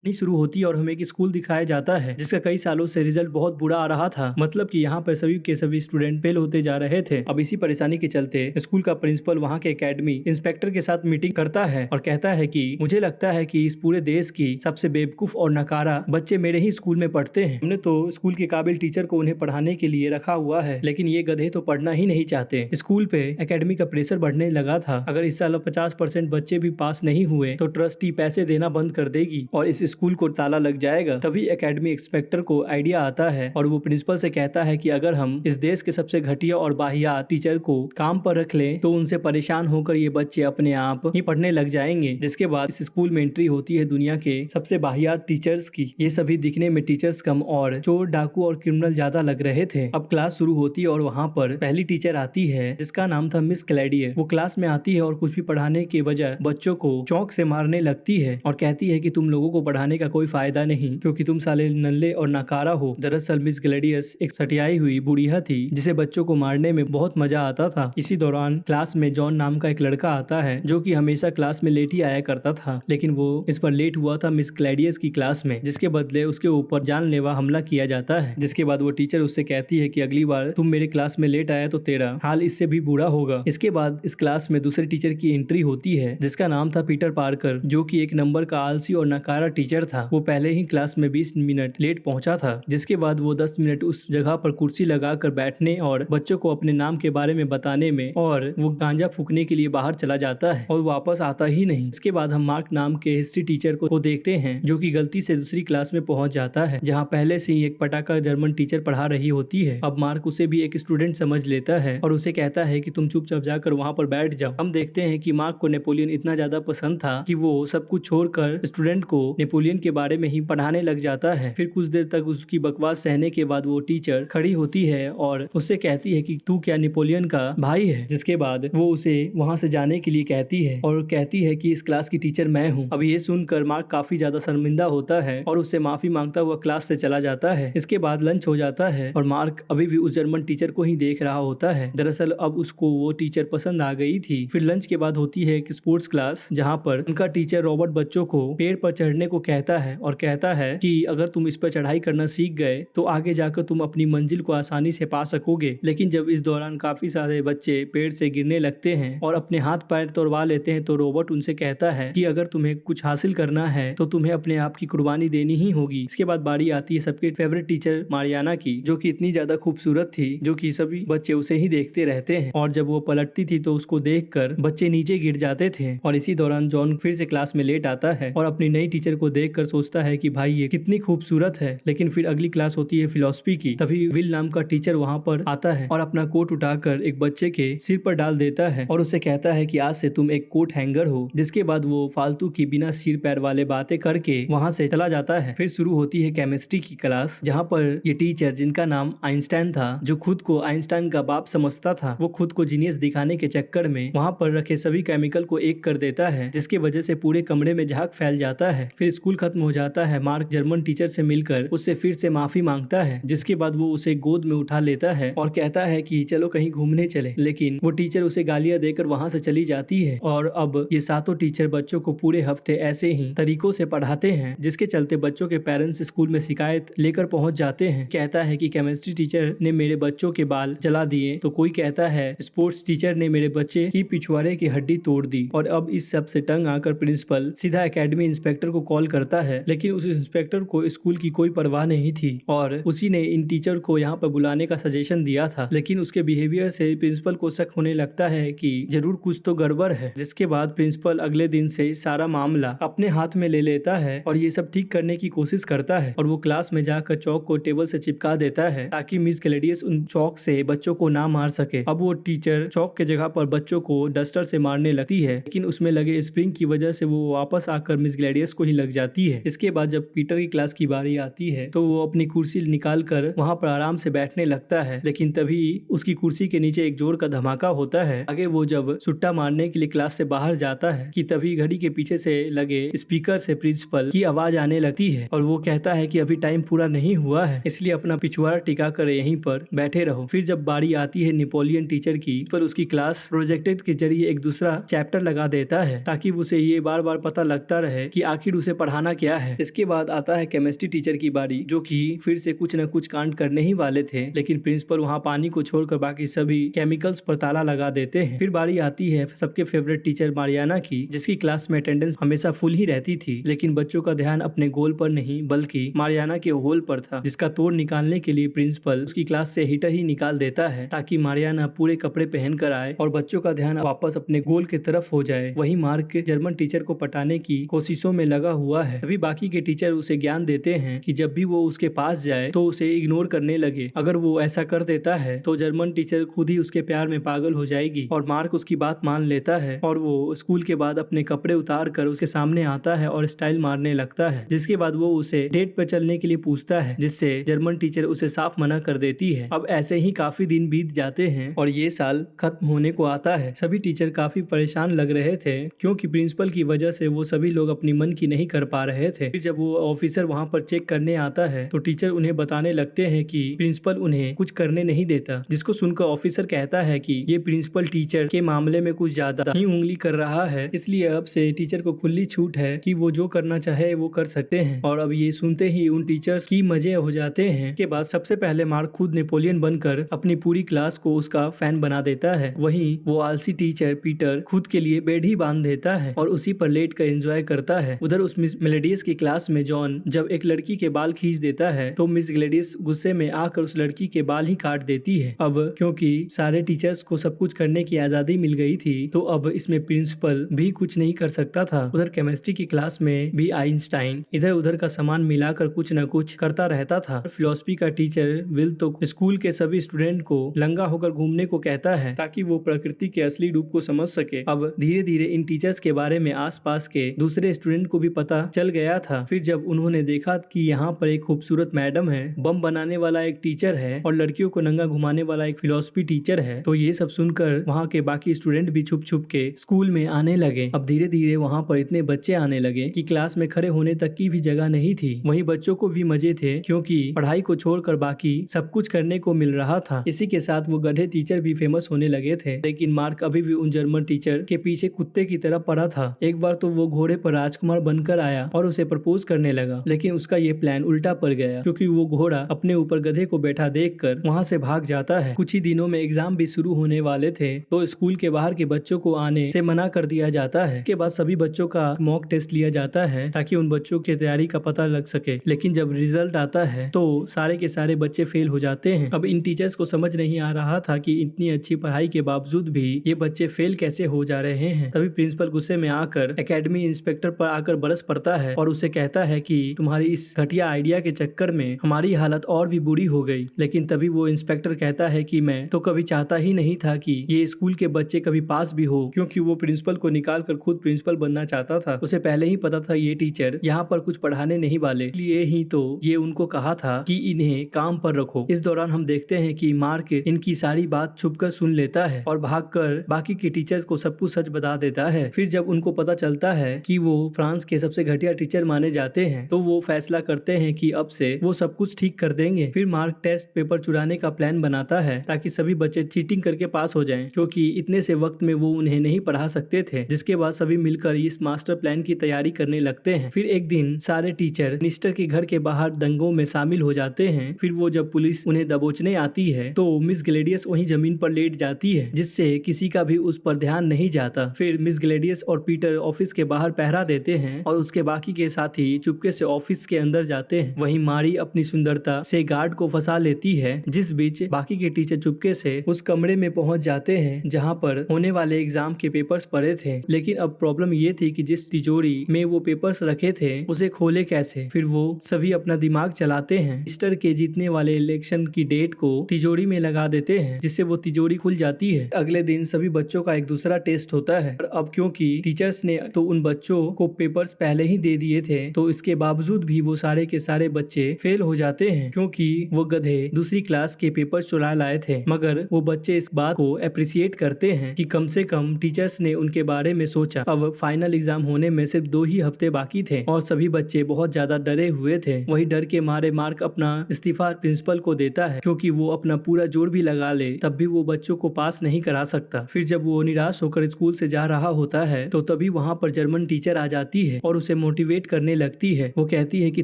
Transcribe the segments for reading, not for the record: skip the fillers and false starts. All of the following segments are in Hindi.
शुरू होती है और हमें एक स्कूल दिखाया जाता है जिसका कई सालों से रिजल्ट बहुत बुरा आ रहा था। मतलब कि यहाँ पर सभी के सभी स्टूडेंट फेल होते जा रहे थे। अब इसी परेशानी के चलते स्कूल का प्रिंसिपल वहाँ के एकेडमी इंस्पेक्टर के साथ मीटिंग करता है और कहता है कि मुझे लगता है कि इस पूरे देश की सबसे बेवकूफ और नकारा बच्चे मेरे ही स्कूल में पढ़ते हैं। हमने तो स्कूल के काबिल टीचर को उन्हें पढ़ाने के लिए रखा हुआ है, लेकिन ये गधे तो पढ़ना ही नहीं चाहते। स्कूल पे एकेडमी का प्रेशर बढ़ने लगा था। अगर इस साल 50% बच्चे भी पास नहीं हुए तो ट्रस्टी पैसे देना बंद कर देगी और इस स्कूल को ताला लग जाएगा। तभी एकेडमी इंस्पेक्टर को आइडिया आता है और वो प्रिंसिपल से कहता है कि अगर हम इस देश के सबसे घटिया और वाहियात टीचर को काम पर रख लें तो उनसे परेशान होकर ये बच्चे अपने आप ही पढ़ने लग जाएंगे। जिसके बाद इस स्कूल में एंट्री होती है दुनिया के सबसे वाहियात टीचर्स की। ये सभी दिखने में टीचर्स कम और चोर डाकू और क्रिमिनल ज्यादा लग रहे थे। अब क्लास शुरू होती है और वहाँ पर पहली टीचर आती है जिसका नाम था मिस क्लैडियर। वो क्लास में आती है और कुछ भी पढ़ाने के बजाय बच्चों को चौक से मारने लगती है और कहती है कि तुम लोगों को पढ़ाने का कोई फायदा नहीं क्योंकि तुम साले नल्ले और नकारा हो। दरअसल मिस ग्लैडियस एक सटियाई हुई बुढ़िया थी जिसे बच्चों को मारने में बहुत मजा आता था। इसी दौरान क्लास में जॉन नाम का एक लड़का आता है जो कि हमेशा क्लास में लेट ही आया करता था, लेकिन वो इस पर लेट हुआ था मिस ग्लैडियस की क्लास में, जिसके बदले उसके ऊपर जानलेवा हमला किया जाता है। जिसके बाद वो टीचर उससे कहती है कि अगली बार तुम मेरे क्लास में लेट आया तो तेरा हाल इससे भी बुरा होगा। इसके बाद इस क्लास में दूसरे टीचर की एंट्री होती है जिसका नाम था पीटर पार्कर, जो कि एक नंबर का आलसी और नकारा टीचर था। वो पहले ही क्लास में 20 मिनट लेट पहुंचा था। जिसके बाद वो 10 मिनट उस जगह पर कुर्सी लगाकर बैठने और बच्चों को अपने नाम के बारे में बताने में और वो गांजा फूकने के लिए बाहर चला जाता है और वापस आता ही नहीं। इसके बाद हम मार्क नाम के हिस्ट्री टीचर को देखते हैं जो कि गलती से दूसरी क्लास में पहुंच जाता है जहां पहले से ही एक पटाखा जर्मन टीचर पढ़ा रही होती है। अब मार्क उसे भी एक स्टूडेंट समझ लेता है और उसे कहता है कि तुम चुपचाप जाकर वहां पर बैठ जाओ। हम देखते हैं कि मार्क को नेपोलियन इतना ज्यादा पसंद था कि वो सब कुछ छोड़कर स्टूडेंट को नेपोलियन के बारे में ही पढ़ाने लग जाता है। फिर कुछ देर तक उसकी बकवास सहने के बाद वो टीचर खड़ी होती है और उससे कहती है कि तू क्या नेपोलियन का भाई है। जिसके बाद वो उसे वहां से जाने के लिए कहती है और कहती है कि इस क्लास की टीचर मैं हूँ। अब ये सुनकर मार्क काफी ज्यादा शर्मिंदा होता है और उससे माफी मांगता हुआ क्लास से चला जाता है। इसके बाद लंच हो जाता है और मार्क अभी भी उस जर्मन टीचर को ही देख रहा होता है। दरअसल अब उसको वो टीचर पसंद आ गई थी। फिर लंच के बाद होती है एक स्पोर्ट्स क्लास जहाँ पर उनका टीचर रॉबर्ट बच्चों को पेड़ पर चढ़ने को कहता है और कहता है कि अगर तुम इस पर चढ़ाई करना सीख गए तो आगे जाकर तुम अपनी मंजिल को आसानी से पा सकोगे। लेकिन जब इस दौरान काफी सारे बच्चे पेड़ से गिरने लगते हैं और अपने हाथ पैर तोड़वा लेते हैं तो रॉबर्ट उनसे कहता है कि अगर तुम्हें कुछ हासिल करना है तो तुम्हें अपने आप की कुर्बानी देनी ही होगी। इसके बाद बारी आती है सबके फेवरेट टीचर मारियाना की, जो कि इतनी ज्यादा खूबसूरत थी जो कि सभी बच्चे उसे ही देखते रहते हैं और जब वो पलटती थी तो उसको देखकर बच्चे नीचे गिर जाते थे। और इसी दौरान जॉन फिर से क्लास में लेट आता है और अपनी नई टीचर को देखकर सोचता है कि भाई ये कितनी खूबसूरत है। लेकिन फिर अगली क्लास होती है फिलॉसफी की। तभी विल नाम का टीचर वहाँ पर आता है और अपना कोट उठाकर एक बच्चे के सिर पर डाल देता है और उससे कहता है कि आज से तुम एक कोट हैंगर हो। जिसके बाद वो फालतू की बिना सिर पैर वाले बातें करके वहाँ से चला जाता है। फिर शुरू होती है केमिस्ट्री की क्लास जहाँ पर ये टीचर, जिनका नाम आइंस्टाइन था, जो खुद को आइंस्टाइन का बाप समझता था, वो खुद को जीनियस दिखाने के चक्कर में वहाँ पर रखे सभी केमिकल को एक कर देता है, जिसके वजह से पूरे कमरे में झाग फैल जाता है। फिर स्कूल खत्म हो जाता है। मार्क जर्मन टीचर से मिलकर उससे फिर से माफी मांगता है, जिसके बाद वो उसे गोद में उठा लेता है और कहता है कि चलो कहीं घूमने चले। लेकिन वो टीचर उसे गालियां देकर वहाँ से चली जाती है और अब ये सातों टीचर बच्चों को पूरे हफ्ते ऐसे ही तरीकों से पढ़ाते हैं, जिसके चलते बच्चों के पेरेंट्स स्कूल में शिकायत लेकर पहुंच जाते हैं। कहता है कि केमिस्ट्री टीचर ने मेरे बच्चों के बाल जला दिए, तो कोई कहता है स्पोर्ट्स टीचर ने मेरे बच्चे की पिछवाड़े की हड्डी तोड़ दी। और अब इस सब से तंग आकर प्रिंसिपल सीधा एकेडमी इंस्पेक्टर को कॉल करता है, लेकिन उस इंस्पेक्टर को स्कूल की कोई परवाह नहीं थी और उसी ने इन टीचर को यहाँ पर बुलाने का सजेशन दिया था। लेकिन उसके बिहेवियर से प्रिंसिपल को शक होने लगता है कि जरूर कुछ तो गड़बड़ है। जिसके बाद प्रिंसिपल अगले दिन से सारा मामला अपने हाथ में ले लेता है और ये सब ठीक करने की कोशिश करता है और वो क्लास में जाकर चौक को टेबल से चिपका देता है ताकि मिस ग्लैडियस उन चौक से बच्चों को ना मार सके। अब वो टीचर चौक के जगह पर बच्चों को डस्टर से मारने लगती है, लेकिन उसमें लगे स्प्रिंग की वजह से वो वापस आकर मिस ग्लैडियस को ही लग जाती है। इसके बाद जब पीटर की क्लास की बारी आती है तो वो अपनी कुर्सी निकाल कर वहाँ पर आराम से बैठने लगता है, लेकिन तभी उसकी कुर्सी के नीचे एक जोर का धमाका होता है। आगे वो जब सुट्टा मारने के लिए क्लास से बाहर जाता है कि तभी घड़ी के पीछे से लगे स्पीकर से प्रिंसिपल की आवाज आने लगती है और वो कहता है कि अभी टाइम पूरा नहीं हुआ है, इसलिए अपना पिछवाड़ा टिका कर यहीं पर बैठे रहो। फिर जब बारी आती है नेपोलियन टीचर की, पर उसकी क्लास प्रोजेक्टर के जरिए एक दूसरा चैप्टर लगा देता है ताकि उसे ये बार बार पता लगता रहे कि आखिर उसे पढ़ाना क्या है। इसके बाद आता है केमिस्ट्री टीचर की बारी, जो कि फिर से कुछ न कुछ कांड करने ही वाले थे, लेकिन प्रिंसिपल वहाँ पानी को छोड़कर बाकी सभी केमिकल्स पर ताला लगा देते हैं। फिर बारी आती है सबके फेवरेट टीचर मारियाना की, जिसकी क्लास में अटेंडेंस हमेशा फुल ही रहती थी, लेकिन बच्चों का ध्यान अपने गोल पर नहीं बल्कि मारियाना के होल पर था, जिसका तोड़ निकालने के लिए प्रिंसिपल उसकी क्लास से हीटर ही निकाल देता है ताकि मारियाना पूरे कपड़े पहन कर आए और बच्चों का ध्यान वापस अपने गोल की तरफ हो जाए। वही मार्क जर्मन टीचर को पटाने की कोशिशों में लगा हुआ है। तभी बाकी के टीचर उसे ज्ञान देते हैं कि जब भी वो उसके पास जाए तो उसे इग्नोर करने लगे। अगर वो ऐसा कर देता है तो जर्मन टीचर खुद ही उसके प्यार में पागल हो जाएगी और मार्क उसकी बात मान लेता है और वो स्कूल के बाद अपने कपड़े उतार कर उसके सामने आता है और स्टाइल मारने लगता है, जिसके बाद वो उसे डेट पर चलने के लिए पूछता है, जिससे जर्मन टीचर उसे साफ मना कर देती है। अब ऐसे ही काफी दिन बीत जाते हैं और ये साल खत्म होने को आता है। सभी टीचर काफी परेशान लग रहे थे क्योंकि प्रिंसिपल की वजह से वो सभी लोग अपनी मन की नहीं कर पा रहे थे। फिर जब वो ऑफिसर वहाँ पर चेक करने आता है तो टीचर उन्हें बताने लगते हैं कि प्रिंसिपल उन्हें कुछ करने नहीं देता, जिसको सुनकर ऑफिसर कहता है कि ये प्रिंसिपल टीचर के मामले में कुछ ज्यादा ही उंगली कर रहा है, इसलिए अब से टीचर को खुली छूट है कि वो जो करना चाहे वो कर सकते हैं। और अब ये सुनते ही उन टीचर्स की मजे हो जाते हैं। के बाद सबसे पहले मार्क खुद नेपोलियन बनकर अपनी पूरी क्लास को उसका फैन बना देता है। वहीं वो आलसी टीचर पीटर खुद के लिए बेड ही बांध देता है और उसी पर लेट कर एंजॉय करता है। उधर उस मिस मेलेडियस की क्लास में जॉन जब एक लड़की के बाल खींच देता है तो मिस ग्लेडियस गुस्से में आकर उस लड़की के बाल ही काट देती है। अब क्योंकि सारे टीचर्स को सब कुछ करने की आजादी मिल गई थी तो अब इसमें प्रिंसिपल भी कुछ नहीं कर सकता था। उधर केमिस्ट्री की क्लास में भी आइंस्टाइन इधर उधर का सामान मिलाकर कुछ न कुछ करता रहता था। फिलोसफी का टीचर विल तो स्कूल के सभी स्टूडेंट को लंगा होकर घूमने को कहता है ताकि वो प्रकृति के असली रूप को समझ सके। अब धीरे धीरे इन टीचर्स के बारे में आसपास के दूसरे स्टूडेंट को भी पता चल गया था। फिर जब उन्होंने देखा कि यहाँ पर एक खूबसूरत मैडम है, बम बनाने वाला एक टीचर है और लड़कियों को नंगा घुमाने वाला एक फिलोसफी टीचर है, तो ये सब सुनकर वहाँ के बाकी स्टूडेंट भी छुप छुप के स्कूल में आने लगे। अब धीरे धीरे वहाँ पर इतने बच्चे आने लगे कि क्लास में खड़े होने तक की भी जगह नहीं थी। वहीं बच्चों को भी मजे थे क्योंकि पढ़ाई को छोड़कर बाकी सब कुछ करने को मिल रहा था। इसी के साथ वो गधे टीचर भी फेमस होने लगे थे, लेकिन मार्क अभी भी उन जर्मन टीचर के पीछे कुत्ते की तरह पड़ा था। एक बार तो वो घोड़े पर राजकुमार बनकर आया और उसे प्रपोज करने लगा, लेकिन उसका ये प्लान उल्टा पड़ गया क्योंकि वो घोड़ा अपने ऊपर गधे को बैठा देखकर वहाँ से भाग जाता है। कुछ ही दिनों में एग्जाम भी शुरू होने वाले थे तो स्कूल के बाहर के बच्चों को आने से मना कर दिया जाता है। इसके बाद सभी बच्चों का मॉक टेस्ट लिया जाता है ताकि उन बच्चों की तैयारी का पता लग सके, लेकिन जब रिजल्ट आता है तो सारे के सारे बच्चे फेल हो जाते हैं। अब इन टीचर्स को समझ नहीं आ रहा था कि इतनी अच्छी पढ़ाई के बावजूद भी ये बच्चे फेल कैसे हो जा रहे हैं। तभी प्रिंसिपल गुस्से में आकर एकेडमी इंस्पेक्टर पर आकर बरस पड़ता है और उसे कहता है कि तुम्हारी इस घटिया आइडिया के चक्कर में हमारी हालत और भी बुरी हो गई। लेकिन तभी वो इंस्पेक्टर कहता है कि मैं तो कभी चाहता ही नहीं था कि ये स्कूल के बच्चे कभी पास भी हो, क्योंकि वो प्रिंसिपल को निकाल कर खुद प्रिंसिपल बनना चाहता था। उसे पहले ही पता था ये टीचर यहाँ पर कुछ पढ़ाने नहीं वाले, इसलिए ही तो ये उनको कहा था कि इन्हें काम पर रखो। इस दौरान हम देखते हैं कि मार्क इनकी सारी बात छुपकर सुन लेता है और भागकर बाकी के टीचर्स को सब कुछ सच बता देता है। फिर जब उनको पता चलता है कि वो फ्रांस के सबसे घटिया टीचर माने जाते हैं तो वो फैसला करते हैं कि अब से वो सब कुछ ठीक कर देंगे। फिर मार्क टेस्ट पेपर चुराने का प्लान बनाता है ताकि सभी बच्चे चीटिंग करके पास हो जाएं, क्योंकि इतने से वक्त में वो उन्हें नहीं पढ़ा सकते थे। जिसके बाद सभी मिलकर इस मास्टर प्लान की तैयारी करने लगते हैं। फिर एक दिन सारे टीचर मिनिस्टर के घर के बाहर दंगों में शामिल हो जाते हैं। फिर वो जब पुलिस उन्हें दबोचने आती है तो मिस ग्लेडियस वहीं जमीन पर लेट जाती है, जिससे किसी का भी उस पर ध्यान नहीं जाता। फिर मिस ग्लेडियस और पीटर ऑफिस के बाहर पहरा देते हैं और उसके बाकी के साथी चुपके से ऑफिस के अंदर जाते हैं। वहीं मारी अपनी सुंदरता से गार्ड को फंसा लेती है, जिस बीच बाकी के टीचर चुपके से उस कमरे में पहुंच जाते हैं जहां पर होने वाले एग्जाम के पेपर्स पड़े थे। लेकिन अब प्रॉब्लम ये थी कि जिस तिजोरी में वो पेपर्स रखे थे उसे खोले कैसे। फिर वो सभी अपना दिमाग चलाते हैं, मिनिस्टर के जीतने वाले इलेक्शन की डेट को तिजोरी में लगा देते हैं, जिससे वो तिजोरी खुल जाती है। अगले दिन सभी बच्चों का एक दूसरा टेस्ट होता है। अब क्योंकि टीचर्स ने तो उन बच्चों को पेपर्स पहले ही दे दिए थे तो इसके बावजूद भी वो सारे के सारे बच्चे फेल हो जाते हैं, क्योंकि वो गधे दूसरी क्लास के पेपर्स चुरा लाए थे। मगर वो बच्चे इस बात को अप्रिशिएट करते हैं कि कम से कम टीचर्स ने उनके बारे में सोचा। अब फाइनल एग्जाम होने में सिर्फ 2 ही हफ्ते बाकी थे और सभी बच्चे बहुत ज्यादा डरे हुए थे। वही डर के मारे मार्क अपना इस्तीफा प्रिंसिपल को देता है, क्योंकि वो अपना पूरा जोर भी लगा ले तब भी वो बच्चों को पास नहीं करा सकता। फिर जब वो निराश होकर स्कूल से जा रहा होता है तो तभी वहाँ पर जर्मन टीचर आ जाती है और उसे मोटिवेट करने लगती है। वो कहती है कि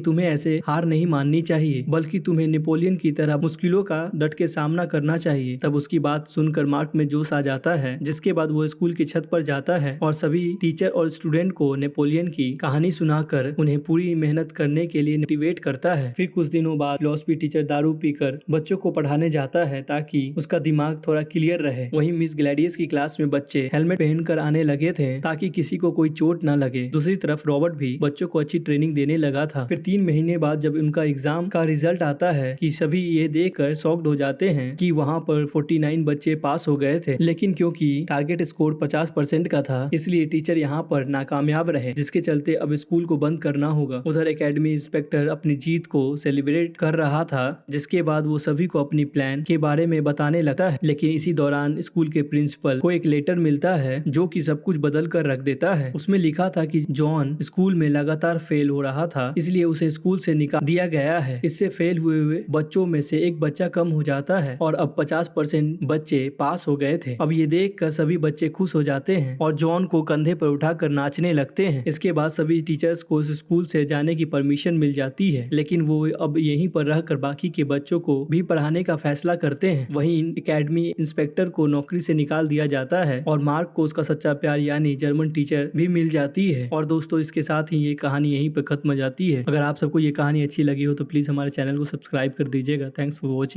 तुम्हें ऐसे हार नहीं माननी चाहिए, बल्कि तुम्हें नेपोलियन की तरह मुश्किलों का डट के सामना करना चाहिए। तब उसकी बात सुनकर मार्क में जोश आ जाता है, जिसके बाद वो स्कूल की छत पर जाता है और सभी टीचर और स्टूडेंट को नेपोलियन की कहानी सुनाकर उन्हें पूरी मेहनत करने के लिए मोटिवेट करता है। फिर कुछ दिनों बाद फिलॉसफी टीचर दारू पीकर बच्चों को पढ़ाने जाता है ताकि उसका दिमाग थोड़ा क्लियर रहे। वहीं मिस ग्लैडियस की क्लास में बच्चे हेलमेट पहनकर आने लगे थे ताकि किसी को कोई चोट न लगे। दूसरी तरफ रॉबर्ट भी बच्चों को अच्छी ट्रेनिंग देने लगा था। फिर 3 महीने बाद जब उनका एग्जाम का रिजल्ट आता है कि सभी ये देखकर शॉक्ड हो जाते हैं कि वहाँ पर 49 बच्चे पास हो गए थे, लेकिन क्योंकि टारगेट स्कोर 50% का था इसलिए टीचर यहाँ पर नाकामयाब रहे, जिसके चलते अब स्कूल को बंद करना होगा। उधर एकेडमी इंस्पेक्टर अपनी जीत को सेलिब्रेट कर रहा था, जिसके बाद वो सभी को अपनी प्लान के बारे में बताने लगता है। लेकिन इसी दौरान स्कूल के प्रिंसिपल को एक लेटर मिलता है जो कि सब कुछ बदल कर रख देता है। उसमें लिखा था कि जॉन स्कूल में लगातार फेल हो रहा था, इसलिए उसे स्कूल से निकाल दिया गया है। इससे फेल हुए बच्चों में से एक बच्चा कम हो जाता है और अब 50% बच्चे पास हो गए थे। अब ये देखकर सभी बच्चे खुश हो जाते हैं और जॉन को कंधे पर उठाकर नाचने लगते हैं। इसके बाद सभी टीचर्स को स्कूल से जाने की परमिशन मिल जाती है, लेकिन वो अब यहीं पर रहकर बाकी के बच्चों को भी पढ़ाने का फैसला करते हैं। वहीं एकेडमी इंस्पेक्टर को नौकरी से निकाल दिया जाता है और मार्क को उसका सच्चा प्यार यानी जर्मन टीचर भी मिल जाती है। और दोस्तों, इसके साथ ही ये कहानी यहीं पर खत्म हो जाती है। अगर आप सबको ये कहानी अच्छी लगी हो तो प्लीज हमारे चैनल को सब्सक्राइब कर दीजिएगा। Thanks for watching.